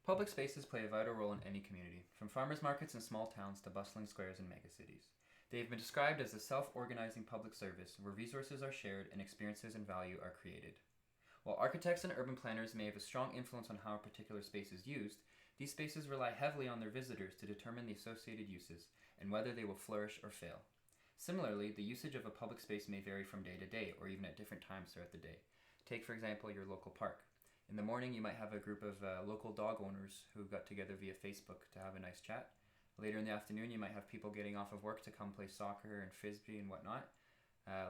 Public spaces play a vital role in any community, from farmers markets in small towns to bustling squares in megacities. They have been described as a self-organizing public service where resources are shared and experiences and value are created. While architects and urban planners may have a strong influence on how a particular space is used, these spaces rely heavily on their visitors to determine the associated uses and whether they will flourish or fail. Similarly, the usage of a public space may vary from day to day or even at different times throughout the day. Take, for example, your local park. In the morning, you might have a group of local dog owners who got together via Facebook to have a nice chat. Later in the afternoon, you might have people getting off of work to come play soccer and frisbee and whatnot.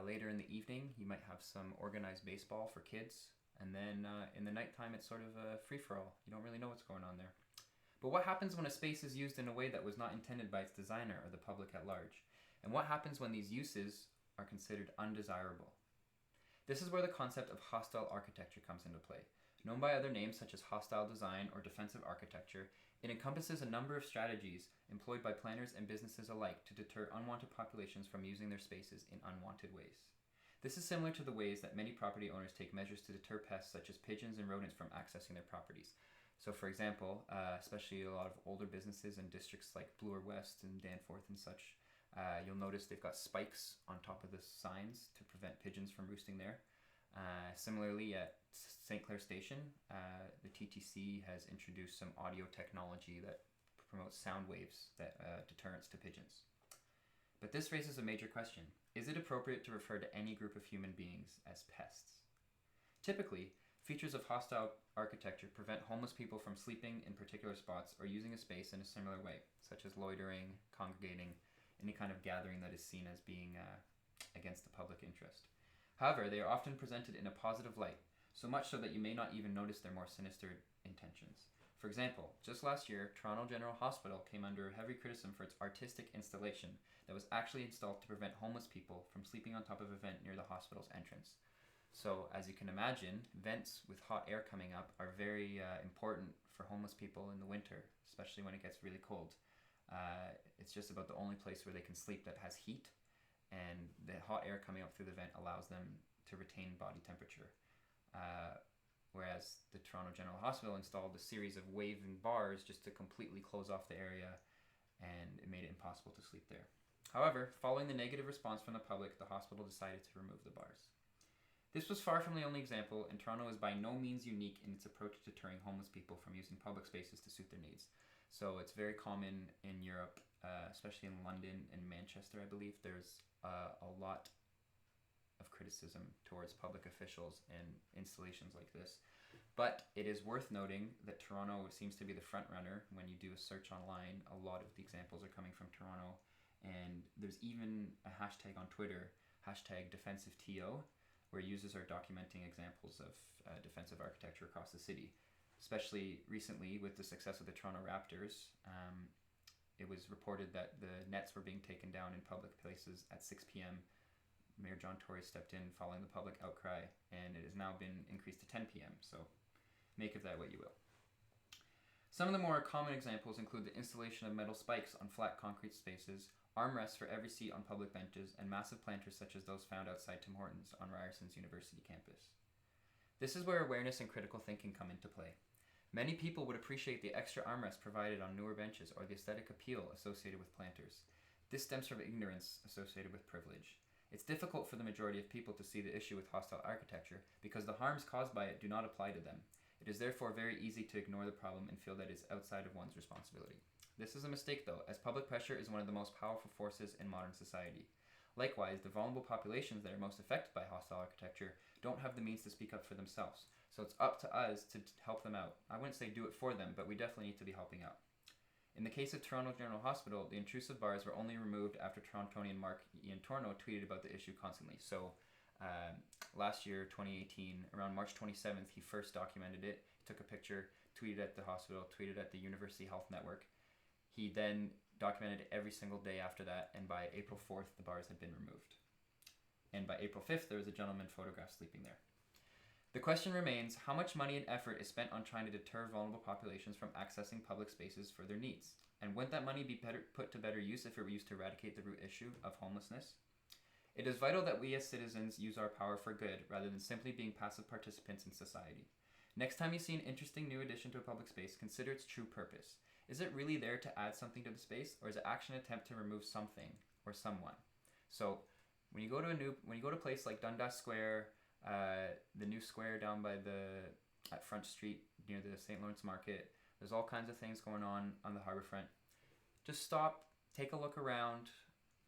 Later in the evening, you might have some organized baseball for kids. And then in the nighttime, it's sort of a free-for-all. You don't really know what's going on there. But what happens when a space is used in a way that was not intended by its designer or the public at large? And what happens when these uses are considered undesirable? This is where the concept of hostile architecture comes into play. Known by other names such as hostile design or defensive architecture, it encompasses a number of strategies employed by planners and businesses alike to deter unwanted populations from using their spaces in unwanted ways. This is similar to the ways that many property owners take measures to deter pests such as pigeons and rodents from accessing their properties. So for example, especially a lot of older businesses in districts like Bloor West and Danforth and such, you'll notice they've got spikes on top of the signs to prevent pigeons from roosting there. Similarly, at St. Clair Station, the TTC has introduced some audio technology that promotes sound waves that deterrence to pigeons. But this raises a major question. Is it appropriate to refer to any group of human beings as pests? Typically, features of hostile architecture prevent homeless people from sleeping in particular spots or using a space in a similar way, such as loitering, congregating, any kind of gathering that is seen as being against the public interest. However, they are often presented in a positive light, so much so that you may not even notice their more sinister intentions. For example, just last year, Toronto General Hospital came under heavy criticism for its artistic installation that was actually installed to prevent homeless people from sleeping on top of a vent near the hospital's entrance. So, as you can imagine, vents with hot air coming up are very important for homeless people in the winter, especially when it gets really cold. It's just about the only place where they can sleep that has heat, and the hot air coming up through the vent allows them to retain body temperature. Whereas the Toronto General Hospital installed a series of waving bars just to completely close off the area, and it made it impossible to sleep there. However, following the negative response from the public, the hospital decided to remove the bars. This was far from the only example, and Toronto is by no means unique in its approach to deterring homeless people from using public spaces to suit their needs. So it's very common in Europe, especially in London and Manchester, I believe. There's a lot of criticism towards public officials and installations like this. But it is worth noting that Toronto seems to be the front runner. When you do a search online, a lot of the examples are coming from Toronto. And there's even a hashtag on Twitter, hashtag DefensiveTO, where users are documenting examples of defensive architecture across the city. Especially recently with the success of the Toronto Raptors, it was reported that the nets were being taken down in public places at 6 p.m. Mayor John Tory stepped in following the public outcry, and it has now been increased to 10 p.m., so make of that what you will. Some of the more common examples include the installation of metal spikes on flat concrete spaces, armrests for every seat on public benches, and massive planters such as those found outside Tim Hortons on Ryerson's University campus. This is where awareness and critical thinking come into play. Many people would appreciate the extra armrests provided on newer benches or the aesthetic appeal associated with planters. This stems from ignorance associated with privilege. It's difficult for the majority of people to see the issue with hostile architecture because the harms caused by it do not apply to them. It is therefore very easy to ignore the problem and feel that it is outside of one's responsibility. This is a mistake though, as public pressure is one of the most powerful forces in modern society. Likewise, the vulnerable populations that are most affected by hostile architecture don't have the means to speak up for themselves, so it's up to us to help them out. I wouldn't say do it for them, but we definitely need to be helping out. In the case of Toronto General Hospital, the intrusive bars were only removed after Torontonian Mark Iantorno tweeted about the issue constantly. So last year, 2018, around March 27th, he first documented it, took a picture, tweeted at the hospital, tweeted at the University Health Network. He then documented it every single day after that, and by April 4th, the bars had been removed. And by April 5th, there was a gentleman photographed sleeping there. The question remains, how much money and effort is spent on trying to deter vulnerable populations from accessing public spaces for their needs? And wouldn't that money be put to better use if it were used to eradicate the root issue of homelessness? It is vital that we as citizens use our power for good rather than simply being passive participants in society. Next time you see an interesting new addition to a public space, consider its true purpose. Is it really there to add something to the space, or is it actually an attempt to remove something or someone? So when you go to a place like Dundas Square, the new square down by at Front Street near the St. Lawrence Market, there's all kinds of things going on the harbor front. Just stop, take a look around,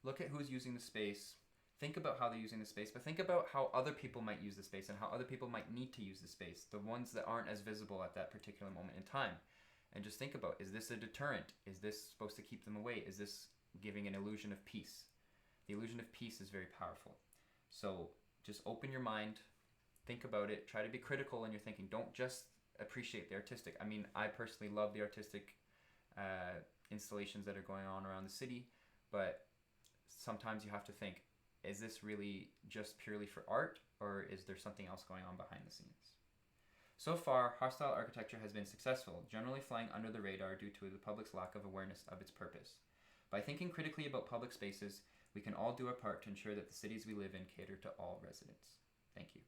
look at who's using the space, think about how they're using the space, but think about how other people might use the space and how other people might need to use the space, the ones that aren't as visible at that particular moment in time. And just think about, is this a deterrent? Is this supposed to keep them away? Is this giving an illusion of peace? The illusion of peace is very powerful. So just open your mind, think about it, try to be critical in your thinking. Don't just appreciate the artistic. I mean, I personally love the artistic installations that are going on around the city, but sometimes you have to think, is this really just purely for art, or is there something else going on behind the scenes? So far, hostile architecture has been successful, generally flying under the radar due to the public's lack of awareness of its purpose. By thinking critically about public spaces, we can all do our part to ensure that the cities we live in cater to all residents. Thank you.